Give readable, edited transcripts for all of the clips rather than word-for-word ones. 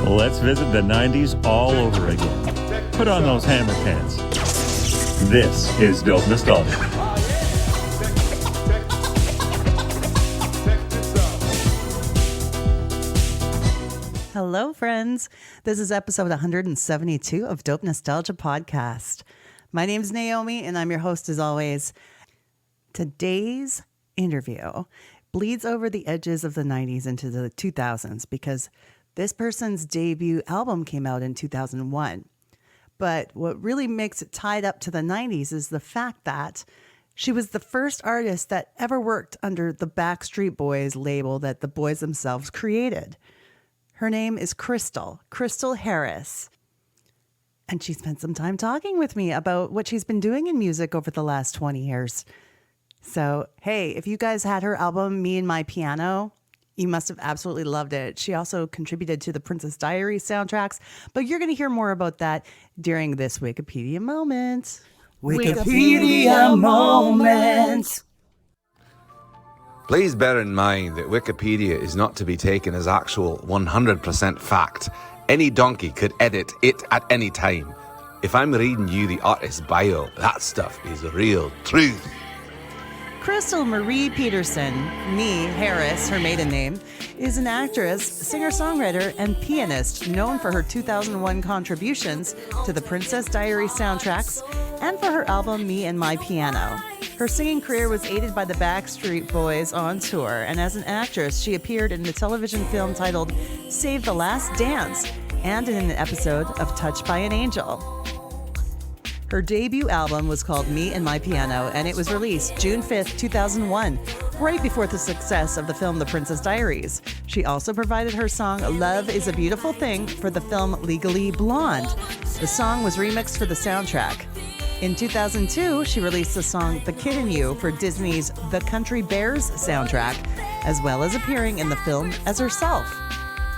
Let's visit the 90s all over again. Put on those hammer pants. This is Dope Nostalgia. Hello, friends. This is episode 172 of Dope Nostalgia Podcast. My name is Naomi, and I'm your host as always. Today's interview bleeds over the edges of the 90s into the 2000s because this person's debut album came out in 2001. But what really makes it tied up to the 90s is the fact that she was the first artist that ever worked under the Backstreet Boys label that the boys themselves created. Her name is Krystal Harris. And she spent some time talking with me about what she's been doing in music over the last 20 years. So, hey, if you guys had her album, Me and My Piano, you must have absolutely loved it. She also contributed to the Princess Diaries soundtracks, but you're going to hear more about that during this Wikipedia moment. Wikipedia moment. Please bear in mind that Wikipedia is not to be taken as actual 100% fact. Any donkey could edit it at any time. If I'm reading you the artist's bio, that stuff is real truth. Krystal Marie Peterson, nee Harris, her maiden name, is an actress, singer-songwriter, and pianist known for her 2001 contributions to the Princess Diaries soundtracks and for her album Me and My Piano. Her singing career was aided by the Backstreet Boys on tour, and as an actress, she appeared in the television film titled Save the Last Dance and in an episode of Touched by an Angel. Her debut album was called Me and My Piano, and it was released June 5th, 2001, right before the success of the film The Princess Diaries. She also provided her song Love is a Beautiful Thing for the film Legally Blonde. The song was remixed for the soundtrack. In 2002, she released the song The Kid in You for Disney's The Country Bears soundtrack, as well as appearing in the film as herself.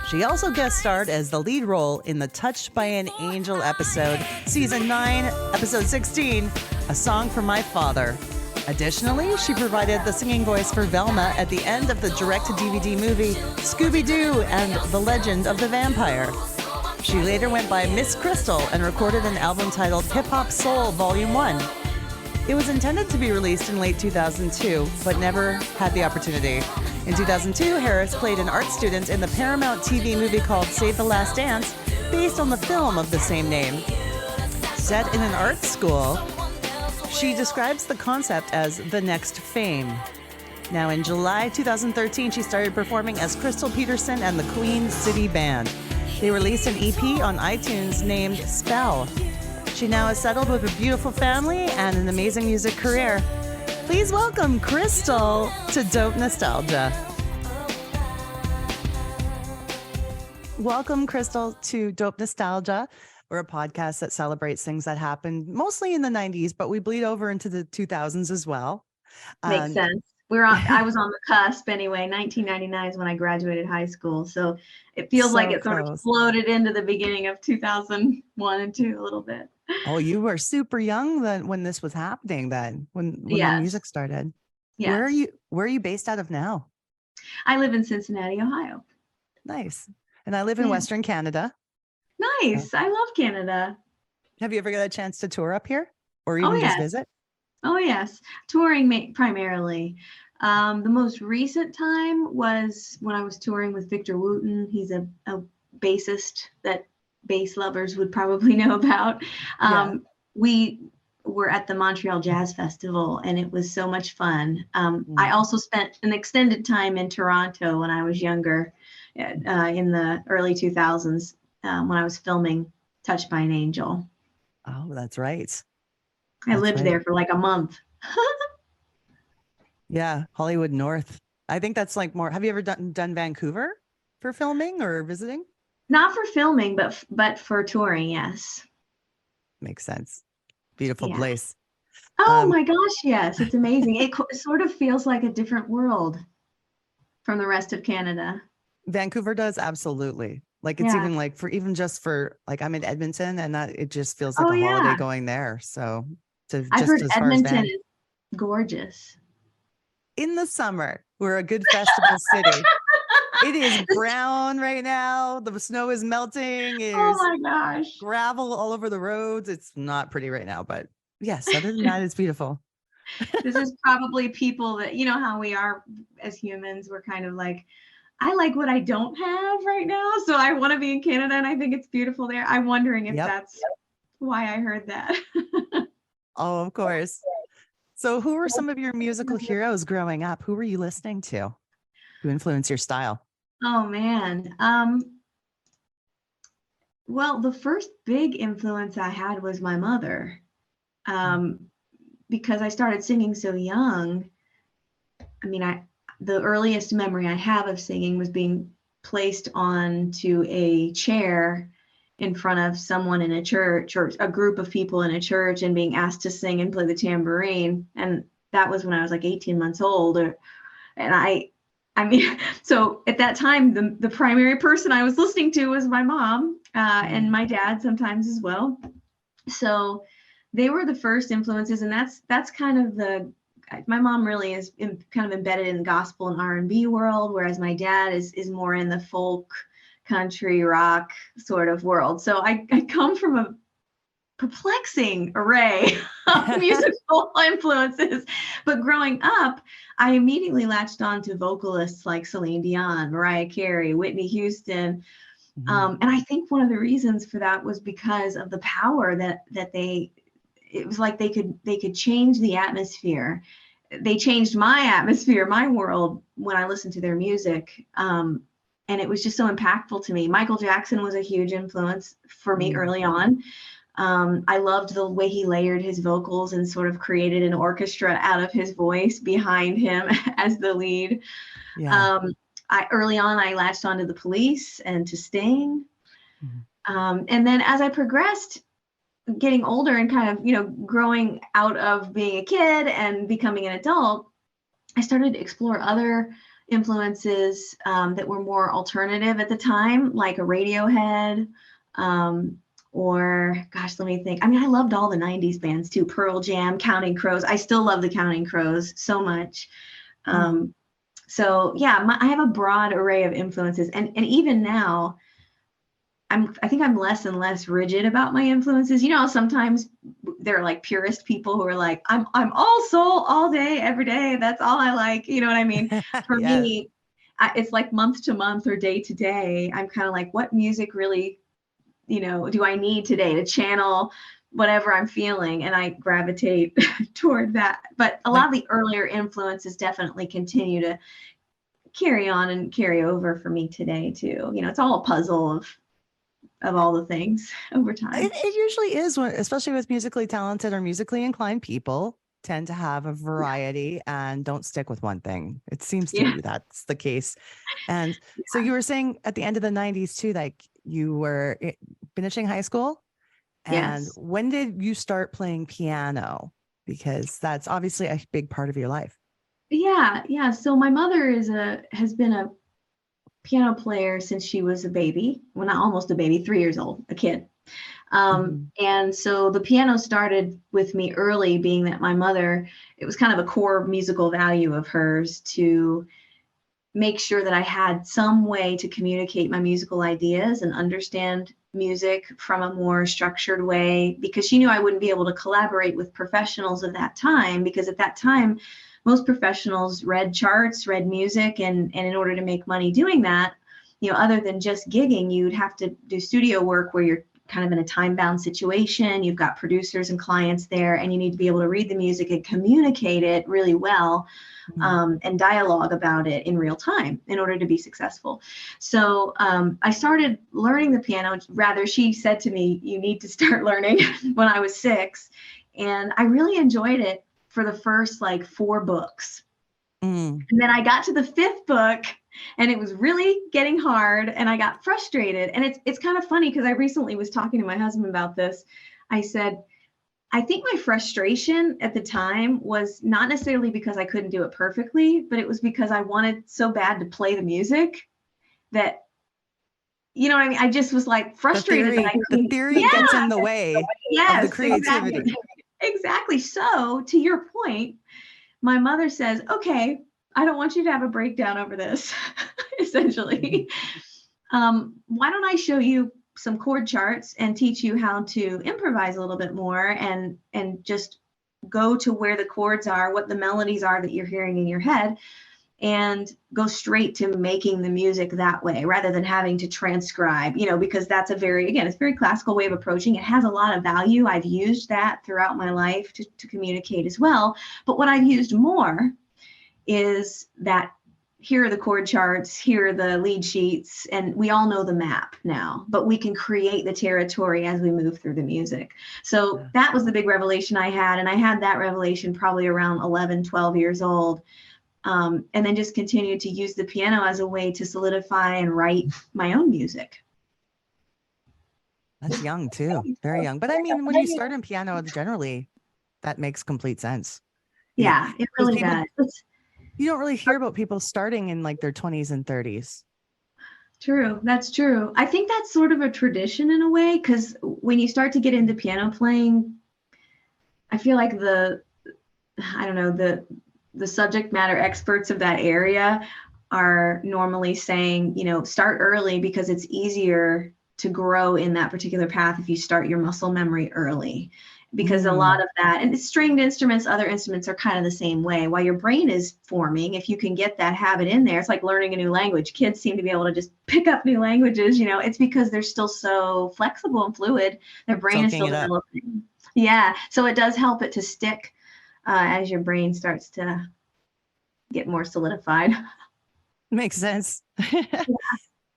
She also guest starred as the lead role in the Touched by an Angel episode, Season 9, Episode 16, A Song for My Father. Additionally, she provided the singing voice for Velma at the end of the direct-to-DVD movie Scooby-Doo and the Legend of the Vampire. She later went by Miss Krystal and recorded an album titled Hip Hop Soul Volume 1. It was intended to be released in late 2002, but never had the opportunity. In 2002, Harris played an art student in the Paramount TV movie called Save the Last Dance, based on the film of the same name. Set in an art school, she describes the concept as the next fame. Now, in July 2013, she started performing as Krystal Peterson and the Queen City Band. They released an EP on iTunes named Spell. She now is settled with a beautiful family and an amazing music career. Please welcome Krystal to Dope Nostalgia. Welcome, Krystal, to Dope Nostalgia. We're a podcast that celebrates things that happened mostly in the 90s, but we bleed over into the 2000s as well. Makes sense. I was on the cusp anyway. 1999 is when I graduated high school. So it feels like it sort of floated into the beginning of 2001 and 2 a little bit. Oh, you were super young then when this was happening then, when the music started. Yes. Where are you based out of now? I live in Cincinnati, Ohio. Nice. And I live in Western Canada. Nice. I love Canada. Have you ever got a chance to tour up here or even just visit? Oh, yes. Touring primarily. The most recent time was when I was touring with Victor Wooten. He's a bassist that bass lovers would probably know about. We were at the Montreal Jazz Festival, and it was so much fun. I also spent an extended time in Toronto when I was younger, in the early 2000s, when I was filming Touched by an Angel. Oh, that's right. I lived there for like a month. Yeah, Hollywood North. I think that's like more. Have you ever done Vancouver for filming or visiting? Not for filming, but for touring, yes. Makes sense. Beautiful place. Oh my gosh, yes. It's amazing. It sort of feels like a different world from the rest of Canada. Vancouver does, absolutely. Like it's even like for like I'm in Edmonton and it just feels like a holiday going there. So I've heard Edmonton is gorgeous. In the summer, we're a good festival city. It is brown right now. The snow is melting. Oh There's my gosh. gravel all over the roads. It's not pretty right now, but yes, other than that, it's beautiful. This is probably people that, you know how we are as humans, we're kind of like, I like what I don't have right now. So I want to be in Canada and I think it's beautiful there. I'm wondering if Yep. that's why I heard that. Oh, of course. So who were some of your musical heroes growing up? Who were you listening to? Who influenced your style? Oh man. Well, the first big influence I had was my mother. Because I started singing so young. I mean, the earliest memory I have of singing was being placed onto a chair in front of someone in a church or a group of people in a church and being asked to sing and play the tambourine. And that was when I was like 18 months old. And I mean, so at that time, the primary person I was listening to was my mom and my dad sometimes as well. So they were the first influences. And that's kind of my mom really is kind of embedded in the gospel and R&B world, whereas my dad is more in the folk, country, rock sort of world. So I come from a perplexing array of musical influences. But growing up, I immediately latched on to vocalists like Celine Dion, Mariah Carey, Whitney Houston. And I think one of the reasons for that was because of the power that it was like they could change the atmosphere. They changed my atmosphere, my world when I listened to their music. And it was just so impactful to me. Michael Jackson was a huge influence for me early on. I loved the way he layered his vocals and sort of created an orchestra out of his voice behind him as the lead. Yeah. Early on, I latched onto the Police and to Sting. And then as I progressed, getting older and kind of, growing out of being a kid and becoming an adult, I started to explore other influences that were more alternative at the time, like a Radiohead, or gosh, let me think. I mean, I loved all the 90s bands too. Pearl Jam, Counting Crows. I still love the Counting Crows so much. So yeah, I have a broad array of influences. And even now, I think I'm less and less rigid about my influences. Sometimes there are like purist people who are like, I'm all soul all day, every day. That's all I like. You know what I mean? For me, it's like month to month or day to day. I'm kind of like, what music really, do I need today to channel whatever I'm feeling? And I gravitate toward that. But a lot of the earlier influences definitely continue to carry on and carry over for me today too. It's all a puzzle of all the things over time. It usually is, especially with musically talented or musically inclined people tend to have a variety and don't stick with one thing. It seems to me that's the case. And so you were saying at the end of the 90s too, like you were finishing high school. And when did you start playing piano? Because that's obviously a big part of your life. Yeah. So my mother has been a piano player since she was a baby. Well, not almost a baby, 3 years old, a kid. And so the piano started with me early, being that my mother, it was kind of a core musical value of hers to make sure that I had some way to communicate my musical ideas and understand music from a more structured way, because she knew I wouldn't be able to collaborate with professionals of that time, because at that time, most professionals read charts, read music, and in order to make money doing that, other than just gigging, you'd have to do studio work where you're kind of in a time-bound situation. You've got producers and clients there, and you need to be able to read the music and communicate it really well, and dialogue about it in real time in order to be successful. So I started learning the piano. Rather, she said to me, you need to start learning when I was 6. And I really enjoyed it for the first like 4 books. And then I got to the 5th book and it was really getting hard and I got frustrated. And it's kind of funny because I recently was talking to my husband about this. I said, I think my frustration at the time was not necessarily because I couldn't do it perfectly, but it was because I wanted so bad to play the music that, you know what I mean? I just was like frustrated. The theory gets in the way of the creativity. Exactly. So to your point, my mother says, okay, I don't want you to have a breakdown over this, essentially. Why don't I show you some chord charts and teach you how to improvise a little bit more and just go to where the chords are, what the melodies are that you're hearing in your head, and go straight to making the music that way rather than having to transcribe, because that's it's a very classical way of approaching. It has a lot of value. I've used that throughout my life to communicate as well. But what I've used more is that here are the chord charts, here are the lead sheets, and we all know the map now, but we can create the territory as we move through the music. So that was the big revelation I had. And I had that revelation probably around 11, 12 years old. And then just continued to use the piano as a way to solidify and write my own music. That's young too, very young. But I mean, when you start in piano, generally, that makes complete sense. Yeah, it really does. You don't really hear about people starting in like their 20s and 30s. True, that's true. I think that's sort of a tradition in a way, because when you start to get into piano playing, I feel like the subject matter experts of that area are normally saying, start early because it's easier to grow in that particular path if you start your muscle memory early. Because a lot of that, and stringed instruments, other instruments are kind of the same way. While your brain is forming, if you can get that habit in there, it's like learning a new language. Kids seem to be able to just pick up new languages, it's because they're still so flexible and fluid. Their brain is still developing. Yeah, so it does help it to stick as your brain starts to get more solidified. Makes sense. Yeah.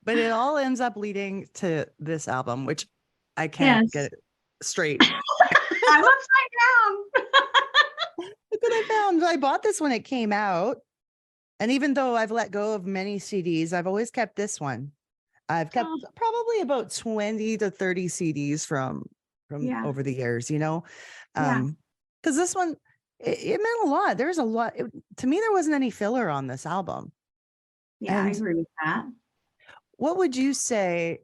But it all ends up leading to this album, which I can't get it straight. I'm upside down. Look what I found. I bought this when it came out. And even though I've let go of many CDs, I've always kept this one. I've kept probably about 20 to 30 CDs from over the years, because this one, it meant a lot. There's a lot. To me, there wasn't any filler on this album. Yeah, I agree with that. What would you say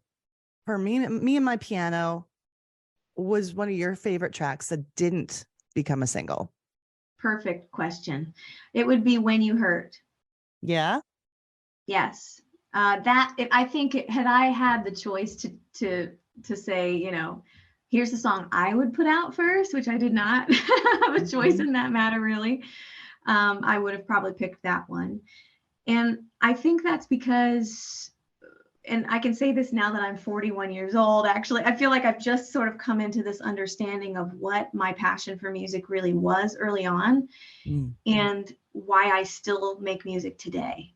for me and my piano was one of your favorite tracks that didn't become a single? Perfect question. It would be When You Hurt. Yeah. Yes. I think had I had the choice to say, here's the song I would put out first, which I did not have a choice in that matter, really. I would have probably picked that one. And I think that's because, and I can say this now that I'm 41 years old, actually, I feel like I've just sort of come into this understanding of what my passion for music really was early on and why I still make music today.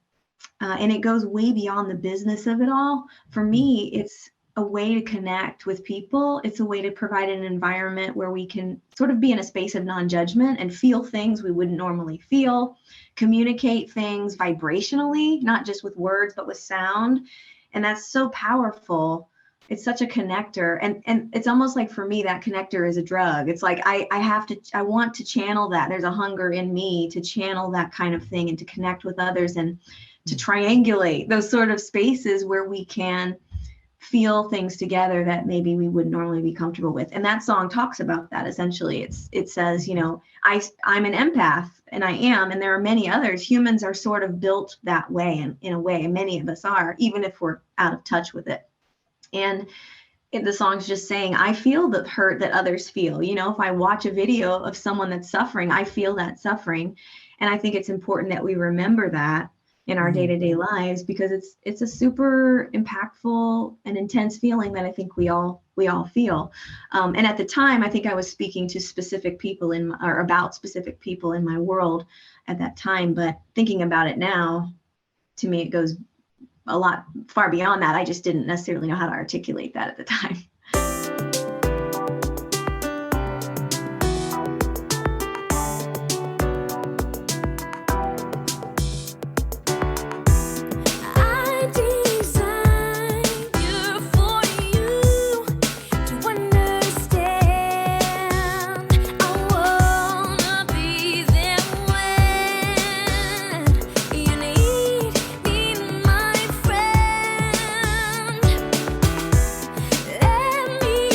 And it goes way beyond the business of it all. For me, it's a way to connect with people. It's a way to provide an environment where we can sort of be in a space of non-judgment and feel things we wouldn't normally feel, communicate things vibrationally, not just with words, but with sound. And that's so powerful. It's such a connector. And it's almost like for me, that connector is a drug. It's like I want to channel that. There's a hunger in me to channel that kind of thing and to connect with others and to triangulate those sort of spaces where we can feel things together that maybe we wouldn't normally be comfortable with. And that song talks about that. Essentially, it says, I'm an empath, and I am, and there are many others. Humans are sort of built that way, and in a way, many of us are, even if we're out of touch with it. And the song's just saying, I feel the hurt that others feel. If I watch a video of someone that's suffering, I feel that suffering. And I think it's important that we remember that in our day-to-day lives, because it's a super impactful and intense feeling that I think we all feel. And at the time, I think I was speaking to specific people about specific people in my world at that time. But thinking about it now, to me, it goes a lot far beyond that. I just didn't necessarily know how to articulate that at the time. Let me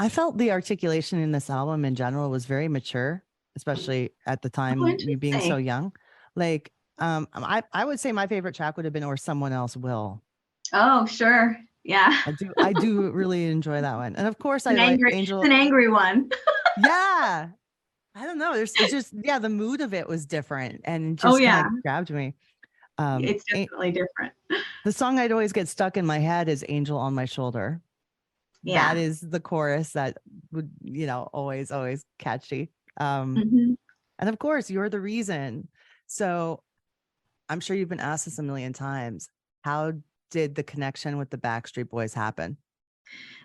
I felt the articulation in this album in general was very mature, especially at the Oh, time, you being so interesting. young. Like, I would say my favorite track would have been "Or Someone Else Will." Oh, sure. Yeah. I do really enjoy that one, and of course, I like It's Angel. an angry one. Yeah, I don't know. It's just the mood of it was different, and it Oh just kind yeah. of grabbed me. It's A- definitely different. the song I'd always get stuck in my head is "Angel on My Shoulder." That Yeah. is the chorus that would, always catchy. Hmm. And of course, you're the reason. So I'm sure you've been asked this a million times. How did the connection with the Backstreet Boys happen?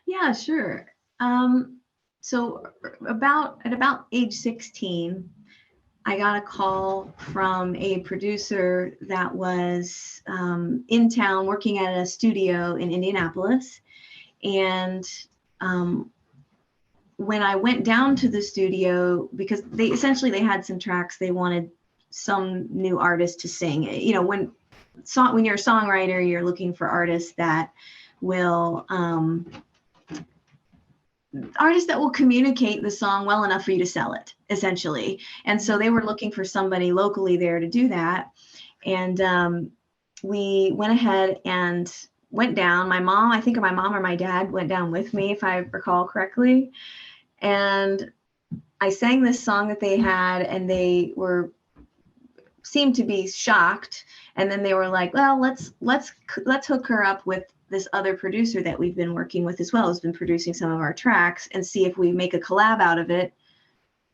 Yeah, sure. Um, so about age 16, I got a call from a producer that was in town working at a studio in Indianapolis. And um, when I went down to the studio, because they had some tracks they wanted some new artist to sing. When you're a songwriter, you're looking for will artists that will communicate the song well enough for you to sell it, essentially. And so they were looking for somebody locally there to do that. And we went ahead and went down. I think my mom or my dad went down with me, if I recall correctly. And I sang this song that they had, and they seemed to be shocked. And then they were like, well, let's hook her up with this other producer that we've been working with as well, who's been producing some of our tracks, and see if we make a collab out of it,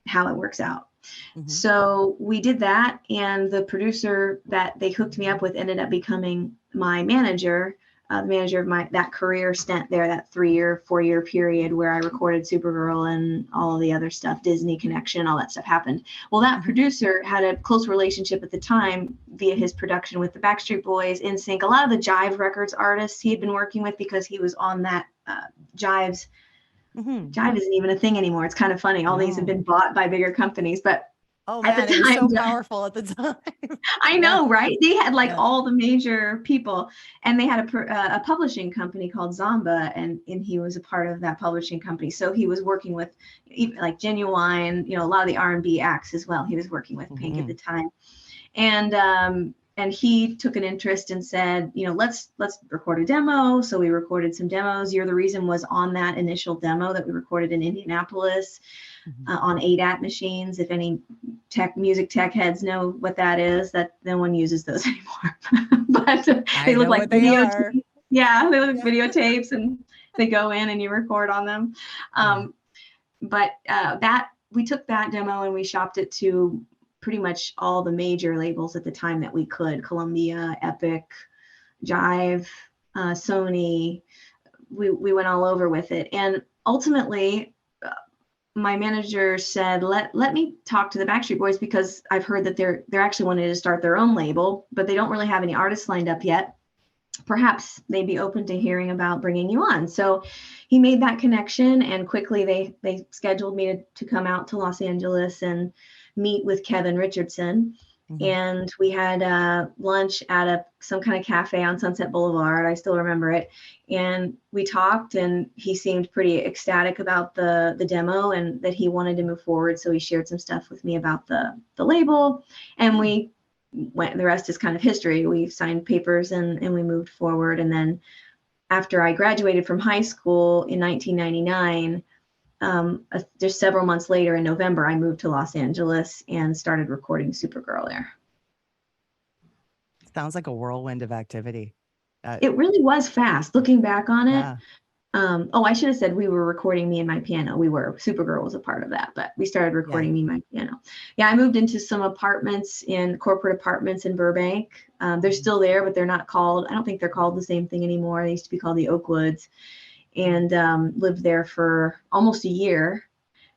how it works out. Mhm. So we did that, and the producer that they hooked me up with ended up becoming my manager, the manager of that career stint there, that 4-year period where I recorded Supergirl and all of the other stuff, Disney Connection, all that stuff happened. Well, that producer had a close relationship at the time via his production with the Backstreet Boys, NSYNC, a lot of the Jive Records artists he had been working with, because he was on that Jive's. Jive isn't even a thing anymore. It's kind of funny. All these have been bought by bigger companies, but Oh at the man, it was so time, powerful at the time. I Yeah. know, right? They had Yeah. all the major people, and they had a publishing company called Zamba, and he was a part of that publishing company. So he was working with like Genuine, a lot of the R&B acts as well. He was working with Pink at the time, and he took an interest and said, let's record a demo. So we recorded some demos. You're the Reason was on that initial demo that we recorded in Indianapolis. On ADAT machines. If any music tech heads know what that is, that no one uses those anymore. But they look like videotapes. Yeah, they look like videotapes, and they go in and you record on them. But that we took that demo and we shopped it to pretty much all the major labels at the time that we could: Columbia, Epic, Jive, Sony. We went all over with it, and ultimately my manager said, let me talk to the Backstreet Boys, because I've heard that they're actually wanting to start their own label, but they don't really have any artists lined up yet. Perhaps they'd be open to hearing about bringing you on. So he made that connection, and quickly they scheduled me to come out to Los Angeles and meet with Kevin Richardson. And we had lunch at some kind of cafe on Sunset Boulevard. I still remember it. And we talked, and he seemed pretty ecstatic about the demo and that he wanted to move forward. So he shared some stuff with me about the label, and we went. The rest is kind of history. We signed papers and we moved forward. And then after I graduated from high school in 1999, just several months later in November, I moved to Los Angeles and started recording Supergirl there. Sounds like a whirlwind of activity. It really was fast looking back on it. Yeah. I should have said we were recording Me and My Piano. Supergirl was a part of that, but we started recording Me and My Piano. Yeah, I moved into some corporate apartments in Burbank. They're still there, but they're not called, I don't think they're called the same thing anymore. They used to be called the Oakwoods. And lived there for almost a year.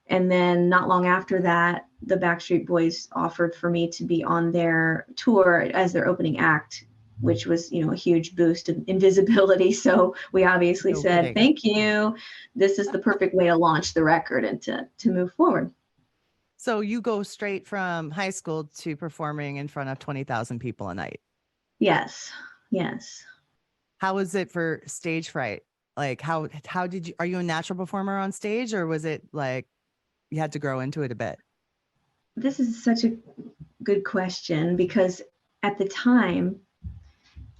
And then not long after that, the Backstreet Boys offered for me to be on their tour as their opening act, which was, a huge boost of invisibility. So we obviously said, thank you. This is the perfect way to launch the record and to move forward. So you go straight from high school to performing in front of 20,000 people a night. Yes. How was it for stage fright? Like how did you, are you a natural performer on stage, or was it like you had to grow into it a bit? This is such a good question because at the time,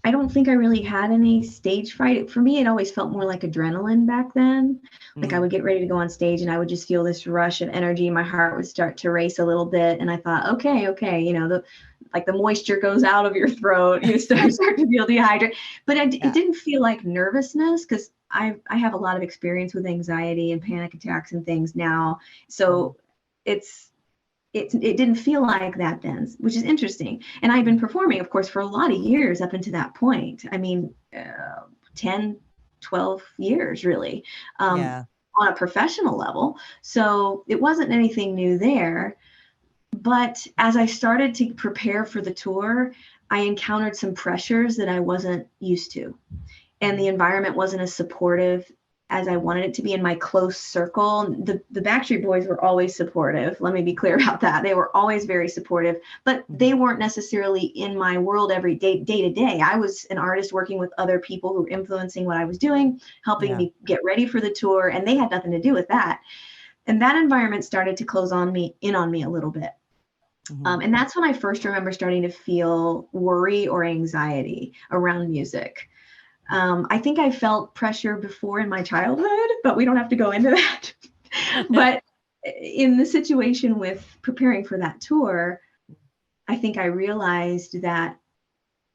I don't think I really had any stage fright. For me, it always felt more like adrenaline back then. Like I would get ready to go on stage and I would just feel this rush of energy. My heart would start to race a little bit. And I thought, okay, you know, the moisture goes out of your throat. You start to feel dehydrated. But it didn't feel like nervousness because I have a lot of experience with anxiety and panic attacks and things now. So it didn't feel like that then, which is interesting. And I've been performing, of course, for a lot of years up until that point. I mean, 10, 12 years really, on a professional level. So it wasn't anything new there. But as I started to prepare for the tour, I encountered some pressures that I wasn't used to. And the environment wasn't as supportive as I wanted it to be in my close circle. The Backstreet Boys were always supportive. Let me be clear about that. They were always very supportive, but they weren't necessarily in my world every day to day. I was an artist working with other people who were influencing what I was doing, helping me get ready for the tour, and they had nothing to do with that. And that environment started to close in on me a little bit. And that's when I first remember starting to feel worry or anxiety around music. I think I felt pressure before in my childhood, but we don't have to go into that. But in the situation with preparing for that tour, I think I realized that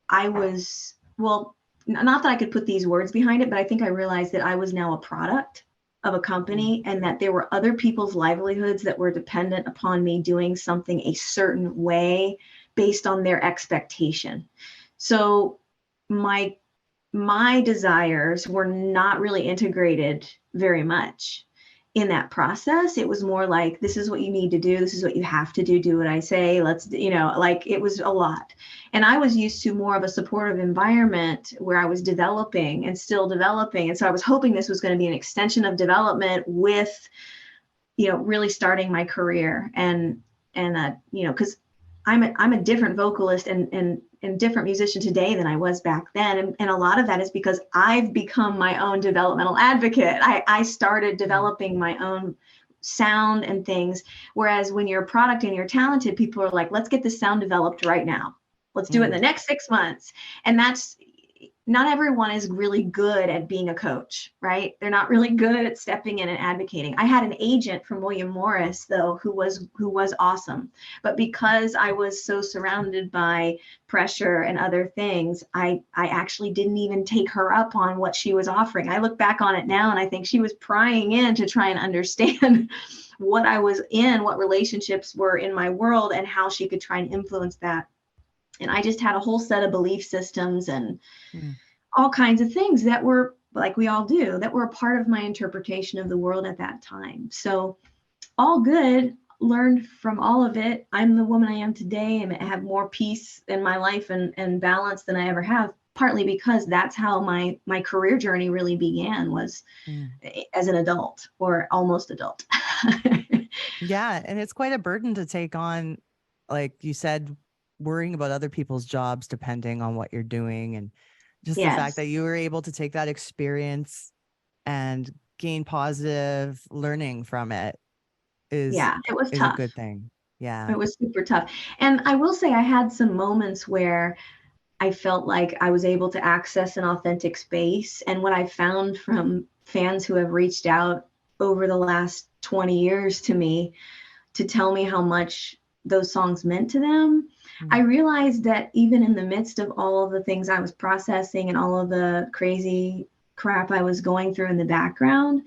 I was, well, not that I could put these words behind it, but I think I realized that I was now a product of a company and that there were other people's livelihoods that were dependent upon me doing something a certain way based on their expectation. So my desires were not really integrated very much in that process. It was more like, this is what you need to do. This is what you have to do. Do what I say. Let's, you know, like it was a lot. And I was used to more of a supportive environment where I was developing and still developing. And so I was hoping this was going to be an extension of development with, you know, really starting my career and you know, because I'm a different vocalist and different musician today than I was back then. And a lot of that is because I've become my own developmental advocate. I started developing my own sound and things. Whereas when you're a product and you're talented, people are like, let's get this sound developed right now. Let's do it in the next 6 months. And that's, not everyone is really good at being a coach, right? They're not really good at stepping in and advocating. I had an agent from William Morris, though, who was awesome. But because I was so surrounded by pressure and other things, I actually didn't even take her up on what she was offering. I look back on it now and I think she was prying in to try and understand what I was in, what relationships were in my world, and how she could try and influence that. And I just had a whole set of belief systems and all kinds of things that were, like we all do, that were a part of my interpretation of the world at that time. So all good, learned from all of it. I'm the woman I am today and I have more peace in my life and balance than I ever have, partly because that's how my career journey really began, was as an adult or almost adult. Yeah. And it's quite a burden to take on, like you said, worrying about other people's jobs depending on what you're doing, and just the fact that you were able to take that experience and gain positive learning from it is it was tough. A good thing. Yeah, it was super tough. And I will say I had some moments where I felt like I was able to access an authentic space. And what I found from fans who have reached out over the last 20 years to me to tell me how much those songs meant to them, I realized that even in the midst of all of the things I was processing and all of the crazy crap I was going through in the background,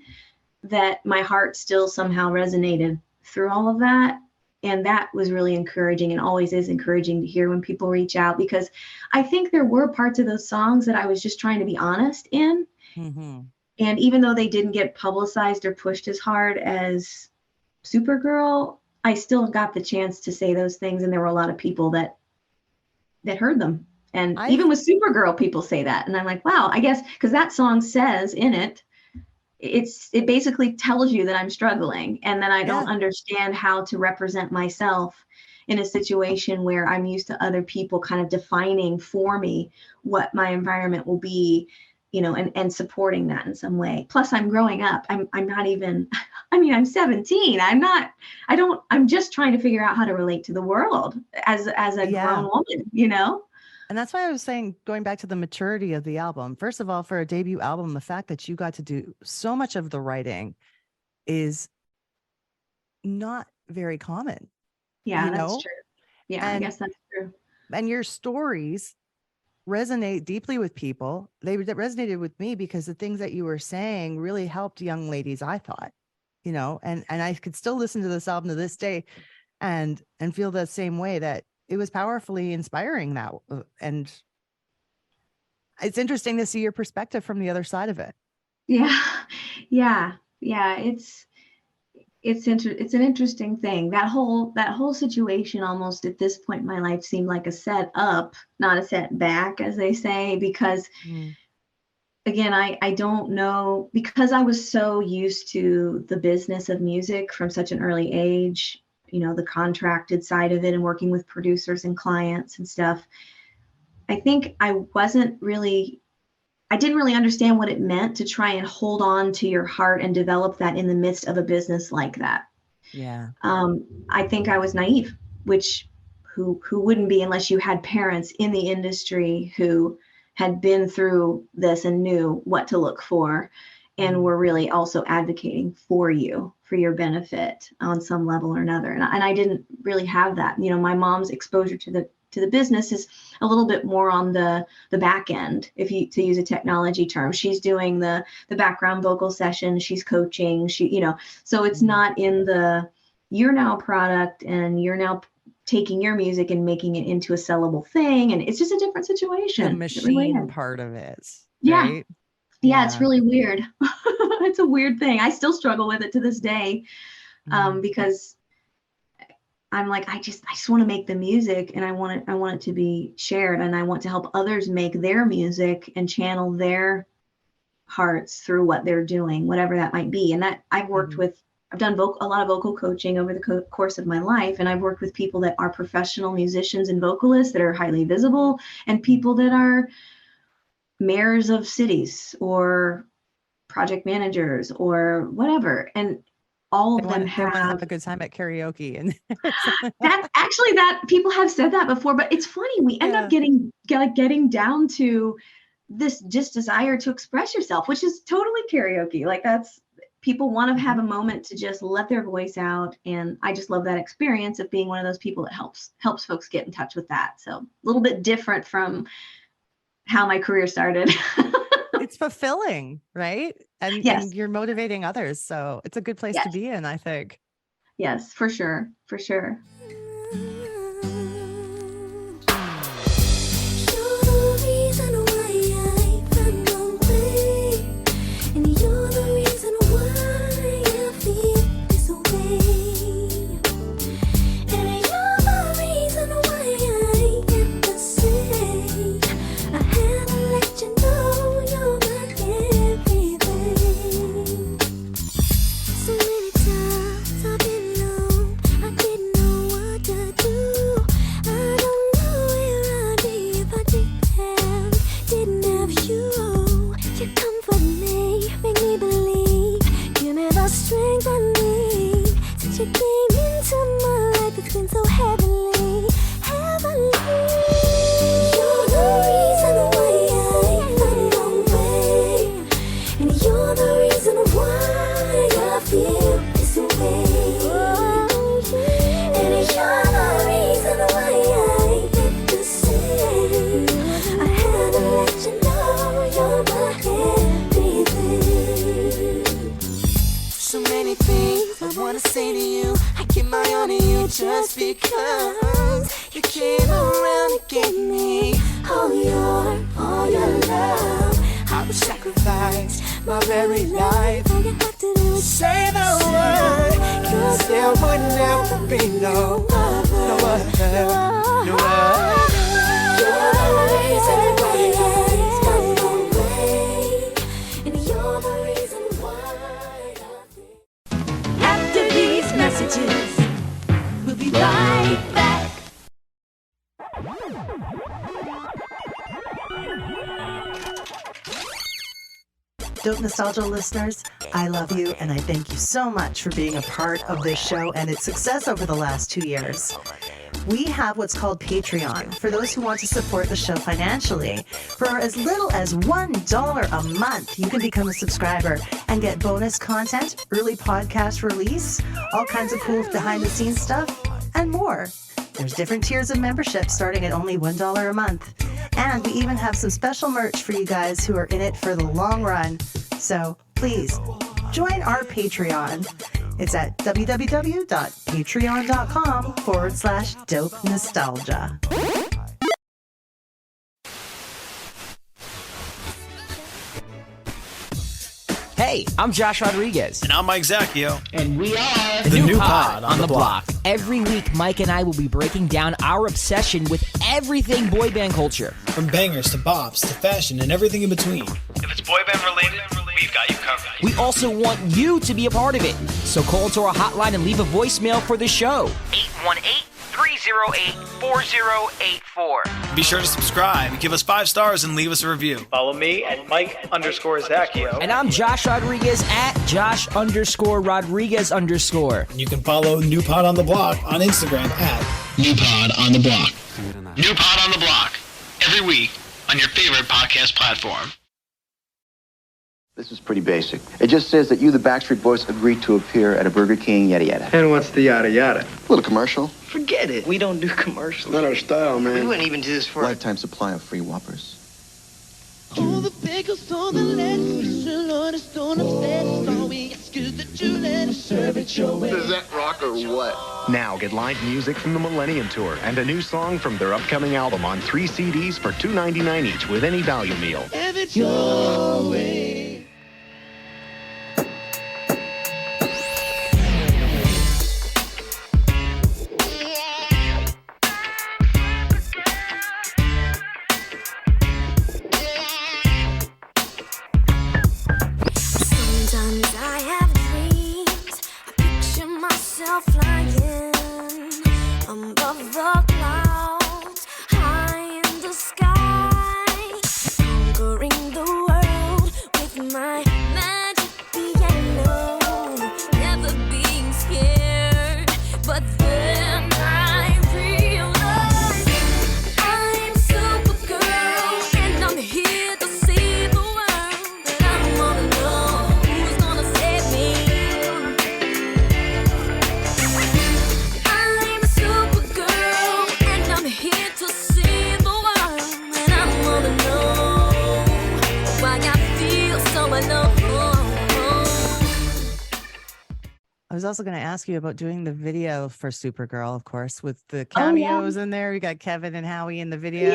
that my heart still somehow resonated through all of that. And that was really encouraging, and always is encouraging to hear when people reach out, because I think there were parts of those songs that I was just trying to be honest in. And even though they didn't get publicized or pushed as hard as Supergirl, I still got the chance to say those things, and there were a lot of people that heard them. And even with Supergirl, people say that, and I'm like, wow, I guess because that song says in it, it basically tells you that I'm struggling and that I don't understand how to represent myself in a situation where I'm used to other people kind of defining for me what my environment will be. and supporting that in some way. Plus I'm growing up. I'm not even, I mean, I'm 17. I'm just trying to figure out how to relate to the world as a grown woman. And that's why I was saying, going back to the maturity of the album, first of all, for a debut album, the fact that you got to do so much of the writing is not very common. Yeah, that's true. Yeah, I guess that's true. And your stories resonate deeply with people. They resonated with me because the things that you were saying really helped young ladies, I thought, and I could still listen to this album to this day and feel the same way, that it was powerfully inspiring now. And it's interesting to see your perspective from the other side of it. Yeah. Yeah. Yeah. It's an interesting thing. That whole situation almost at this point in my life seemed like a set up, not a setback, as they say, because again, I don't know, because I was so used to the business of music from such an early age, the contracted side of it and working with producers and clients and stuff. I think I didn't really understand what it meant to try and hold on to your heart and develop that in the midst of a business like that. Yeah. I think I was naive, who wouldn't be unless you had parents in the industry who had been through this and knew what to look for and were really also advocating for you, for your benefit on some level or another. And I didn't really have that. My mom's exposure to the business is a little bit more on the back end, to use a technology term. She's doing the background vocal sessions, she's coaching, so it's not in you're now a product and you're now taking your music and making it into a sellable thing. And it's just a different situation. The machine part of it. Right? Yeah, it's really weird. It's a weird thing. I still struggle with it to this day, because I'm like, I just want to make the music, and I want it to be shared, and I want to help others make their music and channel their hearts through what they're doing, whatever that might be. And that I've worked with, I've done a lot of vocal coaching over the course of my life, and I've worked with people that are professional musicians and vocalists that are highly visible, and people that are mayors of cities or project managers or whatever, and all of them have a good time at karaoke. And that people have said that before, but it's funny, we end up getting down to this just desire to express yourself, which is totally karaoke. Like, that's, people want to have a moment to just let their voice out, and I just love that experience of being one of those people that helps folks get in touch with that. So a little bit different from how my career started. It's fulfilling, right? And you're motivating others. So it's a good place to be in, I think. Yes, for sure. For sure. Just because you came around to give me all your love, I would sacrifice my very life. Say the word, 'cause there would never be no other. You're the reason why I come away, and you're the reason why I think. After these messages, we'll be right back. Dope Nostalgia listeners, I love you and I thank you so much for being a part of this show and its success over the last 2 years. We have what's called Patreon for those who want to support the show financially. For as little as $1 a month, you can become a subscriber and get bonus content, early podcast release, all kinds of cool behind-the-scenes stuff, and more. There's different tiers of membership starting at only $1 a month. And we even have some special merch for you guys who are in it for the long run. So please, join our Patreon. It's at www.patreon.com/dope nostalgia. Hey, I'm Josh Rodriguez. And I'm Mike Zacchio. And we are the new pod on the block. Every week, Mike and I will be breaking down our obsession with everything boy band culture. From bangers to bops to fashion and everything in between. If it's boy band related, we've got you covered. We also want you to be a part of it. So call into our hotline and leave a voicemail for the show. 818-308-4084. Be sure to subscribe, give us 5 stars, and leave us a review. Follow me at Mike_Zacchio. And I'm Josh Rodriguez at Josh_Rodriguez_. And you can follow New Pod on the Block on Instagram at New Pod on the Block. New Pod on the Block. Every week on your favorite podcast platform. This is pretty basic. It just says that you, the Backstreet Boys, agreed to appear at a Burger King, yada yada. And what's the yada yada? Little commercial. Forget it. We don't do commercials. Not our style, man. We wouldn't even do this for lifetime supply of free Whoppers. All the bagels on the lettuce, Lord, it's don't upset us. All we ask is that you let us serve it your way. Is that rock or what? Now get live music from the Millennium Tour and a new song from their upcoming album on 3 CDs for $2.99 each with any value meal. Have it your way. I was also going to ask you about doing the video for Supergirl, of course, with the cameos in there. We got Kevin and Howie in the video,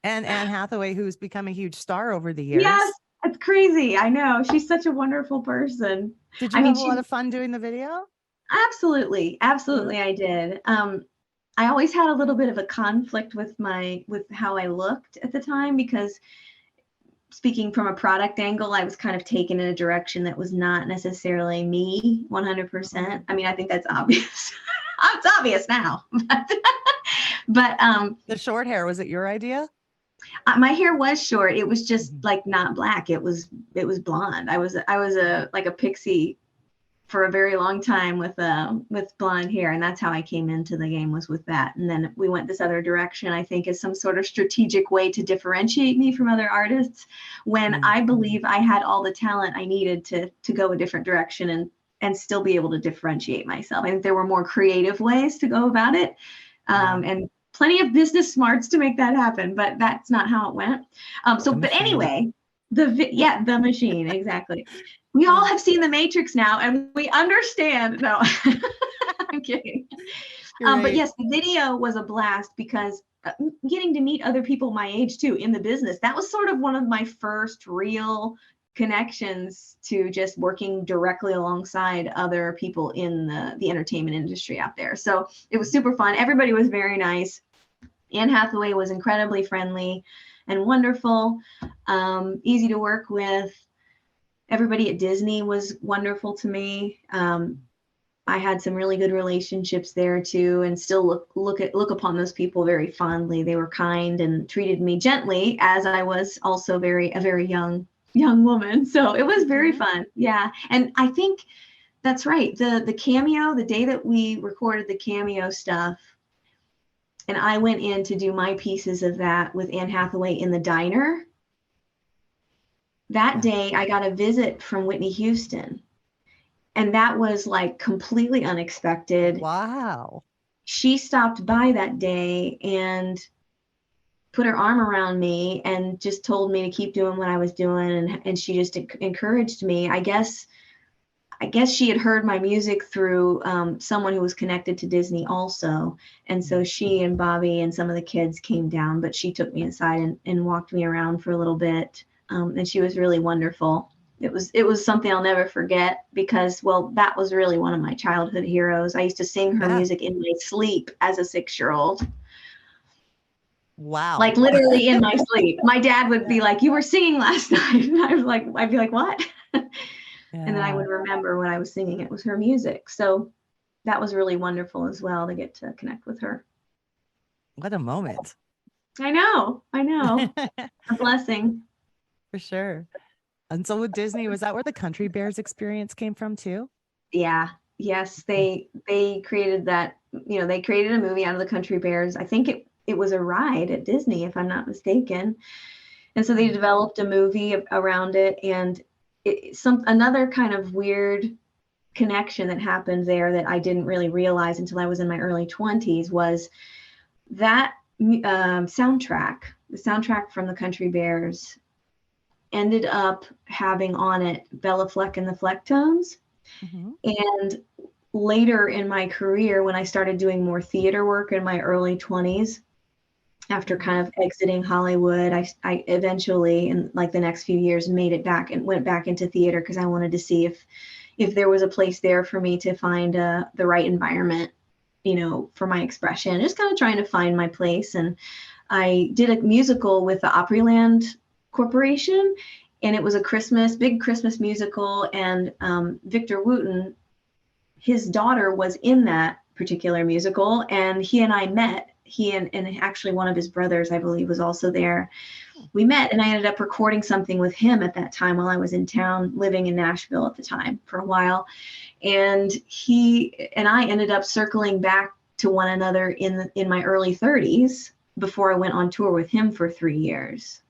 and Anne Hathaway, who's become a huge star over the years. Yes, it's crazy. I know. She's such a wonderful person. Did you have a lot of fun doing the video? Absolutely. Absolutely, I did. I always had a little bit of a conflict with how I looked at the time, because speaking from a product angle, I was kind of taken in a direction that was not necessarily me 100%. I mean, I think that's obvious. It's obvious now. But the short hair, was it your idea? My hair was short. It was just like not black. It was blonde. I was like a pixie for a very long time with blonde hair, and that's how I came into the game, was with that. And then we went this other direction, I think, as some sort of strategic way to differentiate me from other artists, when I believe I had all the talent I needed to go a different direction and still be able to differentiate myself. I think there were more creative ways to go about it, and plenty of business smarts to make that happen, but that's not how it went. But anyway, the machine, exactly. We all have seen The Matrix now, and we understand. No, I'm kidding. But yes, the video was a blast, because getting to meet other people my age too in the business, that was sort of one of my first real connections to just working directly alongside other people in the entertainment industry out there. So it was super fun. Everybody was very nice. Anne Hathaway was incredibly friendly and wonderful, easy to work with. Everybody at Disney was wonderful to me. I had some really good relationships there too, and still look upon those people very fondly. They were kind and treated me gently, as I was also a very young young woman. So it was very fun. Yeah. And I think that's right. The cameo, the day that we recorded the cameo stuff, and I went in to do my pieces of that with Anne Hathaway in the diner. That day I got a visit from Whitney Houston. And that was like completely unexpected. Wow. She stopped by that day and put her arm around me and just told me to keep doing what I was doing. And she just encouraged me. I guess she had heard my music through someone who was connected to Disney also. And so she and Bobby and some of the kids came down, but she took me inside and walked me around for a little bit. And she was really wonderful. It was something I'll never forget because, well, that was really one of my childhood heroes. I used to sing her music in my sleep as a 6-year-old. Wow. Like literally in my sleep. My dad would be like, "You were singing last night." And I'd be like, "What?" And then I would remember what I was singing. It was her music. So that was really wonderful as well to get to connect with her. What a moment. I know. A blessing. For sure. And so with Disney, was that where the Country Bears experience came from too? Yeah. Yes. They created that, they created a movie out of the Country Bears. I think it was a ride at Disney, if I'm not mistaken. And so they developed a movie around it. And another kind of weird connection that happened there that I didn't really realize until I was in my early 20s was that soundtrack, the soundtrack from the Country Bears ended up having on it Bella Fleck and the Flecktones. And later in my career, when I started doing more theater work in my early 20s, after kind of exiting Hollywood, I eventually, in like the next few years, made it back and went back into theater because I wanted to see if there was a place there for me to find the right environment, for my expression, just kind of trying to find my place. And I did a musical with the Opryland Corporation, and it was a big Christmas musical. And Victor Wooten, his daughter was in that particular musical, and he and I met. He and actually one of his brothers, I believe, was also there. We met, and I ended up recording something with him at that time while I was in town, living in Nashville at the time for a while. And he and I ended up circling back to one another in my early 30s before I went on tour with him for 3 years.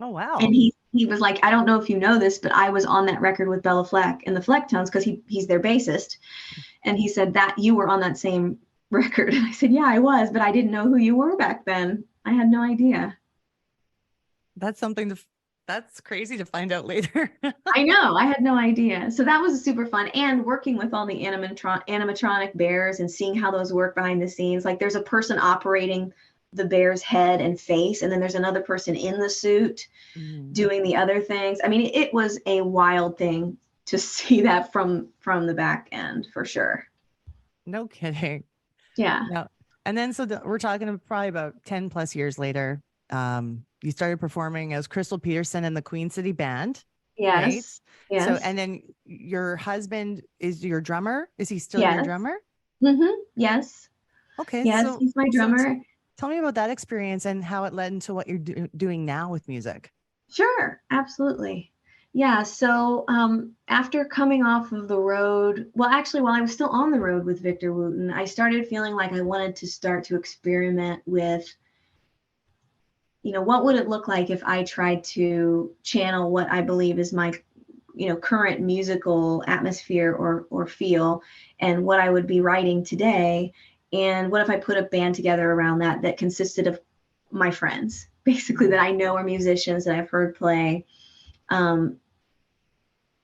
Oh, wow. And he was like, "I don't know if you know this, but I was on that record with Bella Fleck and the Flecktones," because he's their bassist. And he said that you were on that same record. And I said, "Yeah, I was, but I didn't know who you were back then. I had no idea." That's crazy to find out later. I know. I had no idea. So that was super fun. And working with all the animatronic bears and seeing how those work behind the scenes. Like there's a person operating the bear's head and face, and then there's another person in the suit doing the other things. I mean, it was a wild thing to see that from the back end, for sure. No kidding. Yeah. No. And then we're talking probably about 10 plus years later. You started performing as Krystal Peterson in the Queen City Band. Yes. Right? Yes. So, and then your husband is your drummer. Is he still your drummer? Yes. Okay. Yes, so, he's my drummer. Tell me about that experience and how it led into what you're doing now with music. Sure. Absolutely. Yeah. So after coming off of the road, well, actually, while I was still on the road with Victor Wooten, I started feeling like I wanted to start to experiment with, what would it look like if I tried to channel what I believe is my, current musical atmosphere or feel, and what I would be writing today. And what if I put a band together around that consisted of my friends, basically, that I know are musicians that I've heard play.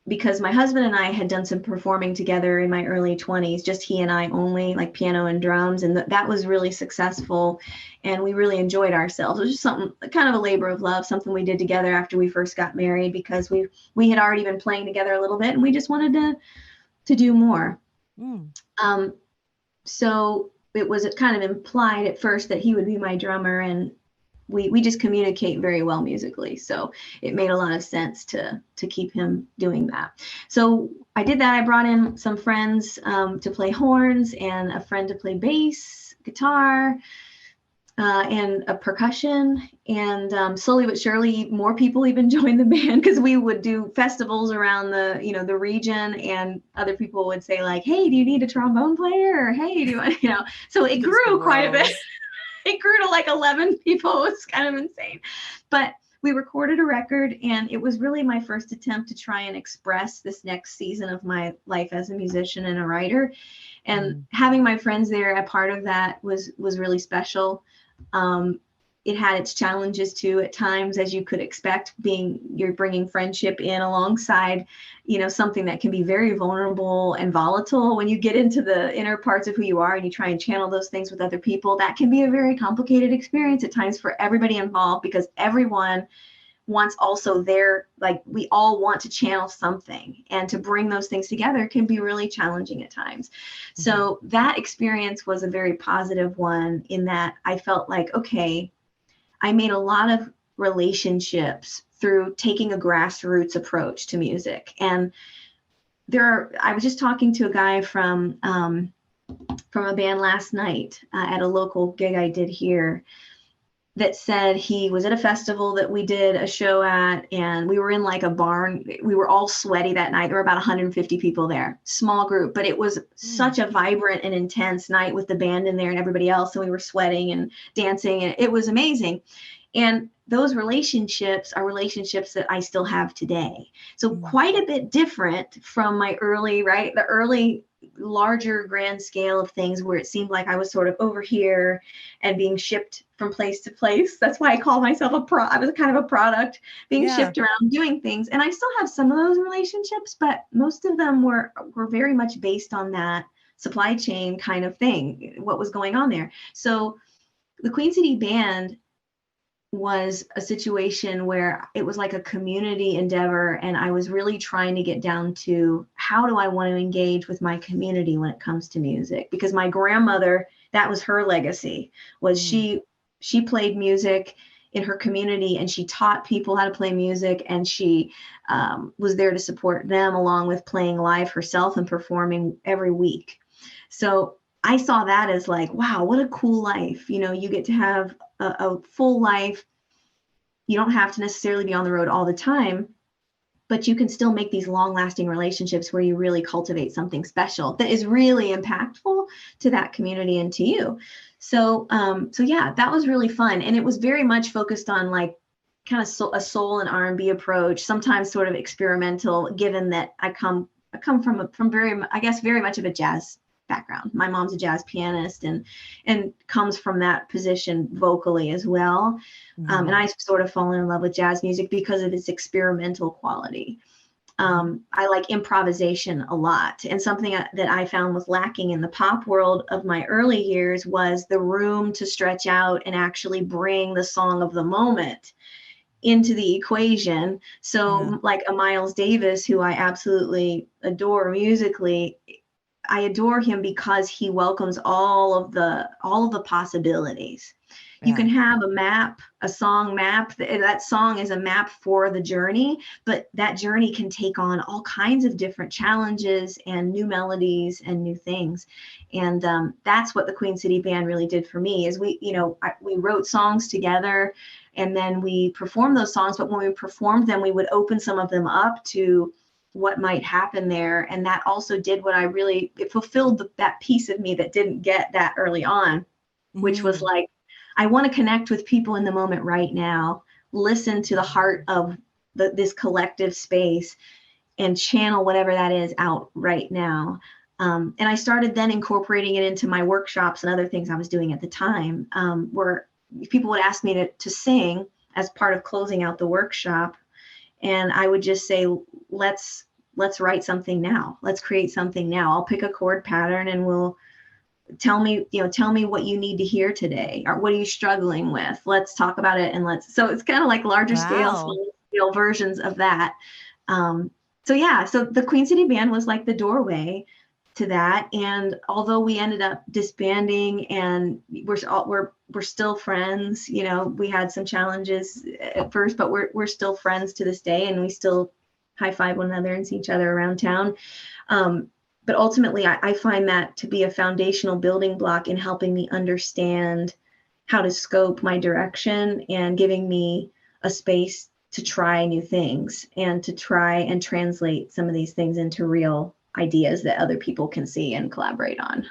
Because my husband and I had done some performing together in my early 20s, just he and I only, like piano and drums. And that was really successful. And we really enjoyed ourselves. It was just something, kind of a labor of love, something we did together after we first got married, because we had already been playing together a little bit, and we just wanted to do more. So it was kind of implied at first that he would be my drummer, and we just communicate very well musically. So it made a lot of sense to keep him doing that. So I did that. I brought in some friends to play horns and a friend to play bass, guitar. and a percussion, and slowly but surely more people even joined the band, because we would do festivals around the region, and other people would say like, hey, do you need a trombone player, or hey, do you know, so it grew quite a bit. It grew to like 11 people. It was kind of insane, but we recorded a record, and it was really my first attempt to try and express this next season of my life as a musician and a writer. And having my friends there, a part of that was really special. It had its challenges too at times, as you could expect, you're bringing friendship in alongside, something that can be very vulnerable and volatile. When you get into the inner parts of who you are and you try and channel those things with other people, that can be a very complicated experience at times for everybody involved, because everyone wants also we all want to channel something, and to bring those things together can be really challenging at times. Mm-hmm. So that experience was a very positive one, in that I felt like, okay, I made a lot of relationships through taking a grassroots approach to music. And I was just talking to a guy from a band last night at a local gig I did here, that said he was at a festival that we did a show at, and we were in like a barn. We were all sweaty that night. There were about 150 people there, small group, but it was such a vibrant and intense night with the band in there and everybody else. And we were sweating and dancing, and it was amazing. And those relationships are relationships that I still have today. So quite a bit different from my the early larger grand scale of things, where it seemed like I was sort of over here and being shipped from place to place. That's why I call myself I was kind of a product being shipped around doing things. And I still have some of those relationships, but most of them were very much based on that supply chain kind of thing, what was going on there. So the Queen City Band was a situation where it was like a community endeavor, and I was really trying to get down to, how do I want to engage with my community when it comes to music? Because my grandmother, that was her legacy, was she played music in her community, and she taught people how to play music, and she was there to support them, along with playing live herself and performing every week. So I saw that as like, wow, what a cool life. You get to have a full life. You don't have to necessarily be on the road all the time, but you can still make these long-lasting relationships where you really cultivate something special that is really impactful to that community and to you. So yeah, that was really fun. And it was very much focused on like kind of a soul and R&B approach, sometimes sort of experimental, given that I come from very much of a jazz background. My mom's a jazz pianist and comes from that position vocally as well. And I sort of fallen in love with jazz music because of its experimental quality. I like improvisation a lot. And something that I found was lacking in the pop world of my early years was the room to stretch out and actually bring the song of the moment into the equation. So like a Miles Davis, who I absolutely adore musically, I adore him because he welcomes all of the possibilities. You can have a song map. That song is a map for the journey, but that journey can take on all kinds of different challenges and new melodies and new things. And that's what the Queen City Band really did for me, is we wrote songs together, and then we performed those songs. But when we performed them, we would open some of them up to what might happen there. And that also did it fulfilled that piece of me that didn't get that early on, which was like, I want to connect with people in the moment right now, listen to the heart of this collective space, and channel whatever that is out right now. And I started then incorporating it into my workshops and other things I was doing at the time, where people would ask me to sing as part of closing out the workshop. And I would just say, let's write something now. Let's create something now. I'll pick a chord pattern, and we'll tell me what you need to hear today, or what are you struggling with? Let's talk about it. So it's kind of like larger scale versions of that. So the Queen City Band was like the doorway to that. And although we ended up disbanding, and we're still friends, we had some challenges at first, but we're still friends to this day, and we still high five one another and see each other around town. But ultimately, I find that to be a foundational building block in helping me understand how to scope my direction and giving me a space to try new things and to try and translate some of these things into real ideas that other people can see and collaborate on.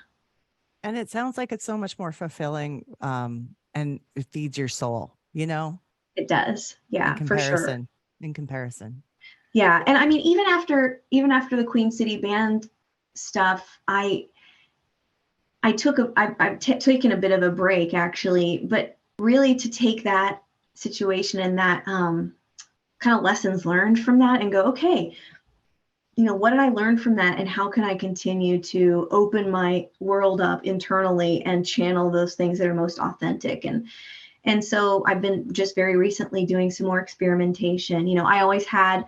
And it sounds like it's so much more fulfilling, and it feeds your soul, you know? It does. Yeah, for sure. In comparison. Yeah. And I mean, even after the Queen City Band stuff, I've taken a bit of a break actually, but really to take that situation and that kind of lessons learned from that and go, okay, you know, what did I learn from that and how can I continue to open my world up internally and channel those things that are most authentic? And so I've been just very recently doing some more experimentation. You know, I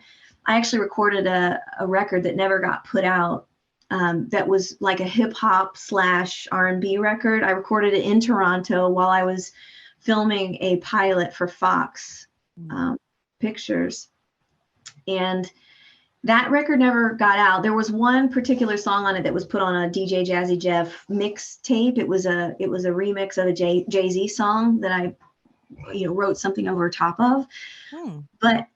actually recorded a record that never got put out, that was like a hip hop / R&B record. I recorded it in Toronto while I was filming a pilot for Fox Pictures. And that record never got out. There was one particular song on it that was put on a DJ Jazzy Jeff mixtape. It was a remix of a Jay-Z song that I, wrote something over top of. But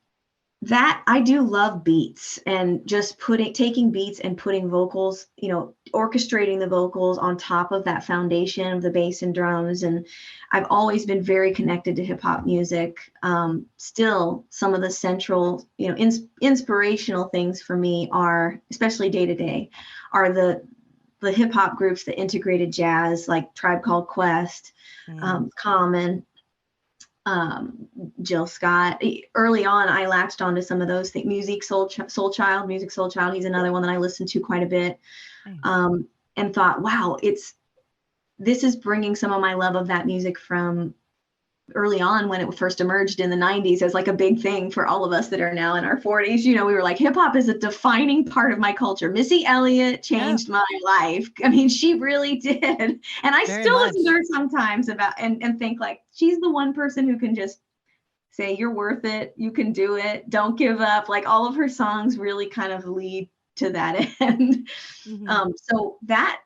that, I do love beats and just taking beats and putting vocals, orchestrating the vocals on top of that foundation of the bass and drums. And I've always been very connected to hip hop music. Still, some of the central, inspirational things for me are, especially day to day, are the hip hop groups that integrated jazz, like Tribe Called Quest, Common, Jill Scott. Early on, I latched onto some of those things. Music Soul Child. He's another one that I listened to quite a bit, and thought, wow, this is bringing some of my love of that music from early on when it first emerged in the 90s as like a big thing for all of us that are now in our 40s. We were like, hip hop is a defining part of my culture. Missy Elliott changed my life. I mean, she really did. And I still listen to her sometimes and think like, she's the one person who can just say, you're worth it. You can do it. Don't give up. Like all of her songs really kind of lead to that end. So that,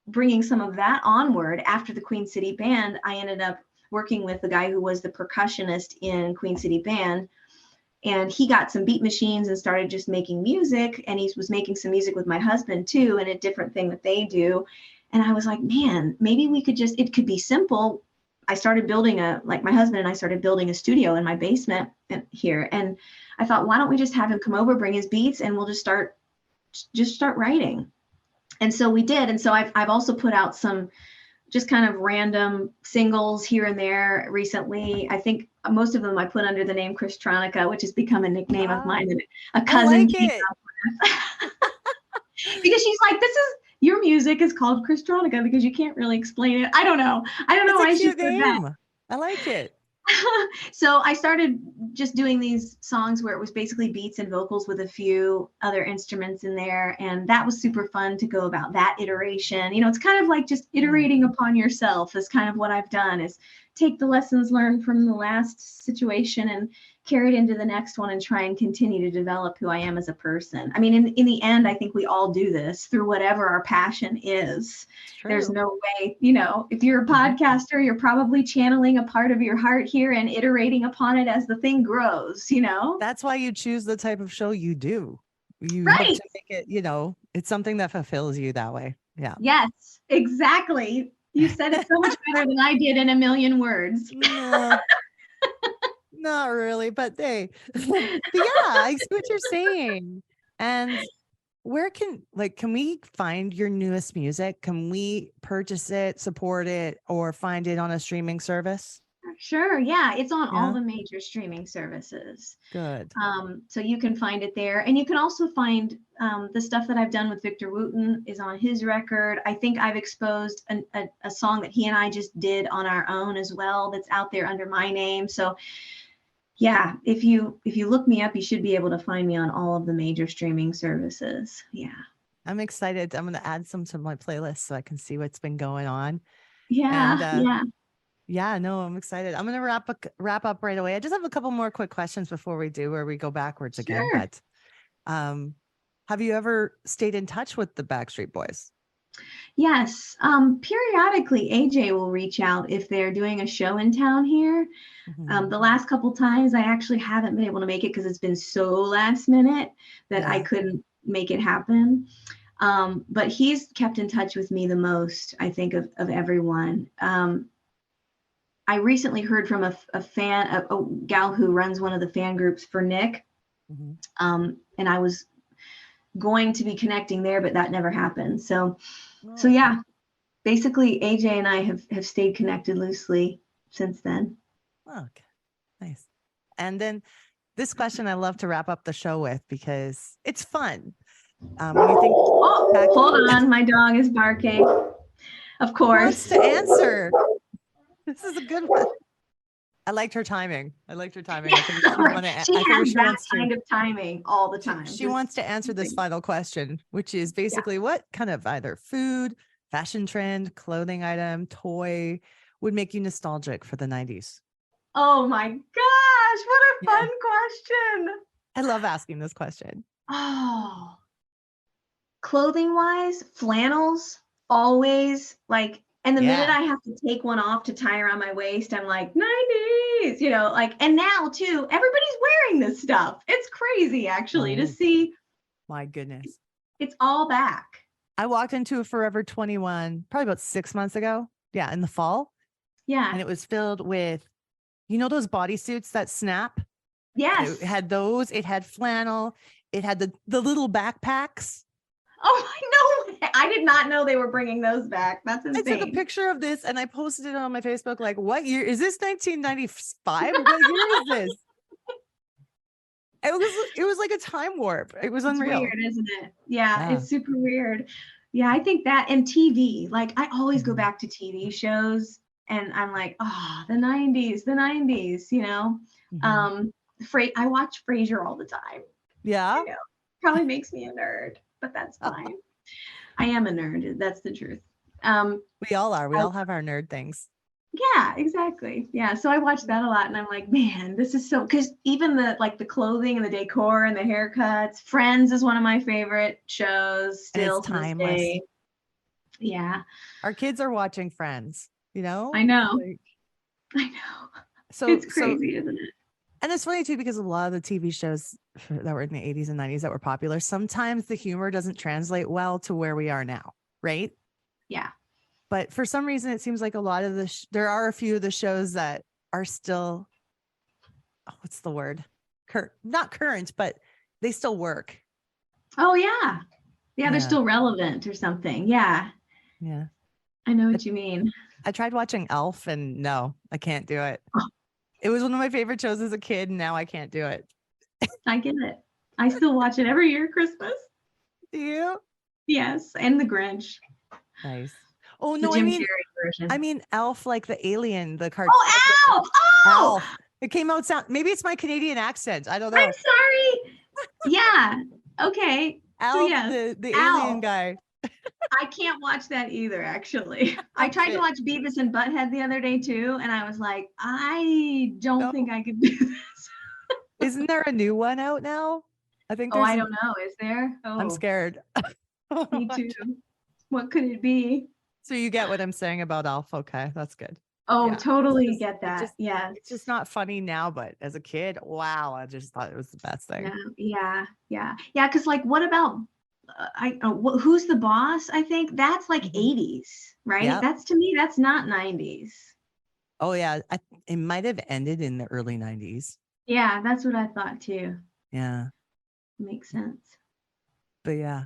bringing some of that onward after the Queen City Band, I ended up working with the guy who was the percussionist in Queen City Band. And he got some beat machines and started just making music. And he was making some music with my husband too, and a different thing that they do. And I was like, man, maybe we could it could be simple. I started building my husband and I started building a studio in my basement here. And I thought, why don't we just have him come over, bring his beats, and we'll just start writing. And so we did. And so I've also put out some just kind of random singles here and there recently. I think most of them I put under the name Krystronica, which has become a nickname of mine that a cousin came up with. Because she's like, your music is called Krystronica because you can't really explain it. I don't know why she said that. I like it. So I started just doing these songs where it was basically beats and vocals with a few other instruments in there. And that was super fun to go about that iteration. It's kind of like just iterating upon yourself is kind of what I've done, is take the lessons learned from the last situation and carry it into the next one and try and continue to develop who I am as a person. I mean, in the end, I think we all do this through whatever our passion is. There's no way, if you're a podcaster, you're probably channeling a part of your heart here and iterating upon it as the thing grows, That's why you choose the type of show you do. You hope to make it, it's something that fulfills you that way. Yeah. Yes, exactly. You said it so much better than I did in a million words. No. Not really, but hey, but yeah, I see what you're saying. And where can we find your newest music? Can we purchase it, support it, or find it on a streaming service? Sure. Yeah. It's on all the major streaming services. Good. So you can find it there. And you can also find the stuff that I've done with Victor Wooten is on his record. I think I've exposed a song that he and I just did on our own as well that's out there under my name. So yeah, if you look me up, you should be able to find me on all of the major streaming services. Yeah. I'm excited. I'm going to add some to my playlist so I can see what's been going on. Yeah. Yeah, no, I'm excited. I'm going to wrap up right away. I just have a couple more quick questions before we go backwards again. But have you ever stayed in touch with the Backstreet Boys? Yes. Periodically, AJ will reach out if they're doing a show in town here. The last couple times I actually haven't been able to make it because it's been so last minute that I couldn't make it happen. But he's kept in touch with me the most, I think, of everyone. I recently heard from a fan, a gal who runs one of the fan groups for Nick. And I was going to be connecting there, but that never happened. So yeah, basically AJ and I have stayed connected loosely since then. Okay, nice. And then this question I love to wrap up the show with because it's fun. When you think hold on, my dog is barking. Of course. Who wants to answer? This is a good one. I liked her timing. I think she has that kind of timing all the time. She wants to answer this final question, which is basically what kind of either food, fashion trend, clothing item, toy would make you nostalgic for the 90s? Oh my gosh, what a fun question. I love asking this question. Oh, clothing wise, flannels, always like, and the minute I have to take one off to tie around my waist, I'm like 90s, like, and now too, everybody's wearing this stuff. It's crazy actually to see. My goodness. It's all back. I walked into a Forever 21 probably about 6 months ago. Yeah. In the fall. Yeah. And it was filled with, those bodysuits that snap? Yes. It had those. It had flannel. It had the little backpacks. Oh, no. I did not know they were bringing those back. That's insane. I took a picture of this and I posted it on my Facebook. Like, what year is this? 1995? What year is this? It was like a time warp. It was unreal. It's weird, isn't it? Yeah, it's super weird. Yeah, I think that, and TV. Like, I always go back to TV shows and I'm like, oh, the 90s. I watch Frasier all the time. Yeah. Probably makes me a nerd, but that's fine. I am a nerd. That's the truth. We all are. We all have our nerd things. Yeah, exactly. Yeah. So I watch that a lot and I'm like, man, this is so, because even the clothing and the decor and the haircuts, Friends is one of my favorite shows still to this day. Yeah. Our kids are watching Friends, I know. I know. So it's crazy, isn't it? And it's funny too, because a lot of the TV shows that were in the 80s and 90s that were popular, sometimes the humor doesn't translate well to where we are now. Right. Yeah. But for some reason, it seems like a lot of there are a few of the shows that are still, what's the word? Not current, but they still work. Oh, yeah. Yeah, they're still relevant or something. Yeah. Yeah. I know what you mean. I tried watching Elf and no, I can't do it. It was one of my favorite shows as a kid, and now I can't do it. I get it. I still watch it every year, Christmas. Do you? Yes, and The Grinch. Nice. Oh no, Jim Carrey version. I mean Elf, like the alien, the cartoon. Oh, Elf! Oh, Elf. It came out maybe it's my Canadian accent. I don't know. I'm sorry. Yeah. Okay. Elf, so yes, the alien guy. I can't watch that either, actually. I tried to watch Beavis and Butthead the other day too, and I was like, I don't think I could do this. Isn't there a new one out now? I think. I don't know. Is there? Oh, I'm scared. Me too. What could it be? So you get what I'm saying about Elf. Okay, that's good. Oh, totally get that. It's just not funny now, but as a kid, wow, I just thought it was the best thing. Yeah. Because like, what about Who's the Boss? I think that's like 80s, right? Yep. That's, to me, that's not 90s. Oh yeah, it might have ended in the early 90s. Yeah, that's what I thought too. Yeah, makes sense. But yeah,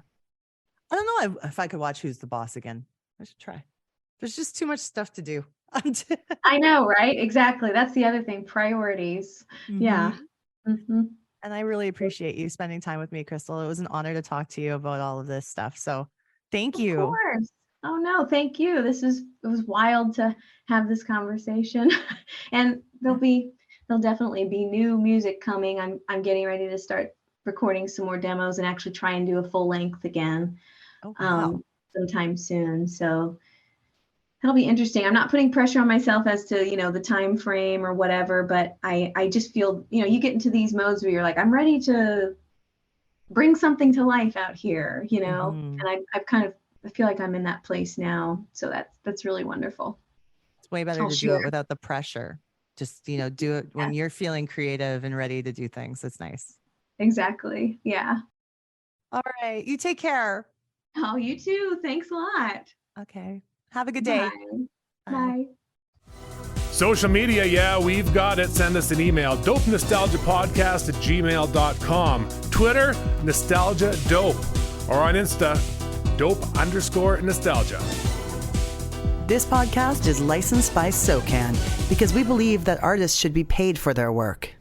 I don't know if I could watch Who's the Boss again. I should try. There's just too much stuff to do. I know, right? Exactly. That's the other thing. Priorities. Mm-hmm. Yeah. Mm-hmm. And I really appreciate you spending time with me, Krystal. It was an honor to talk to you about all of this stuff. So thank you. Of course. Oh no, thank you. It was wild to have this conversation. And there'll definitely be new music coming. I'm getting ready to start recording some more demos and actually try and do a full length again. Oh, wow. Sometime soon. So that'll be interesting. I'm not putting pressure on myself as to, the time frame or whatever, but I just feel, you get into these modes where you're like, I'm ready to bring something to life out here, and I've kind of feel like I'm in that place now. So that's really wonderful. It's way better I'll to do share. it without the pressure. Just, do it when you're feeling creative and ready to do things. It's nice. Exactly. Yeah. All right. You take care. Oh, you too. Thanks a lot. Okay. Have a good day. Bye. Bye. Social media, yeah, we've got it. Send us an email, dopenostalgiapodcast@gmail.com. Twitter, Nostalgia Dope. Or on Insta, dope_nostalgia. This podcast is licensed by SOCAN because we believe that artists should be paid for their work.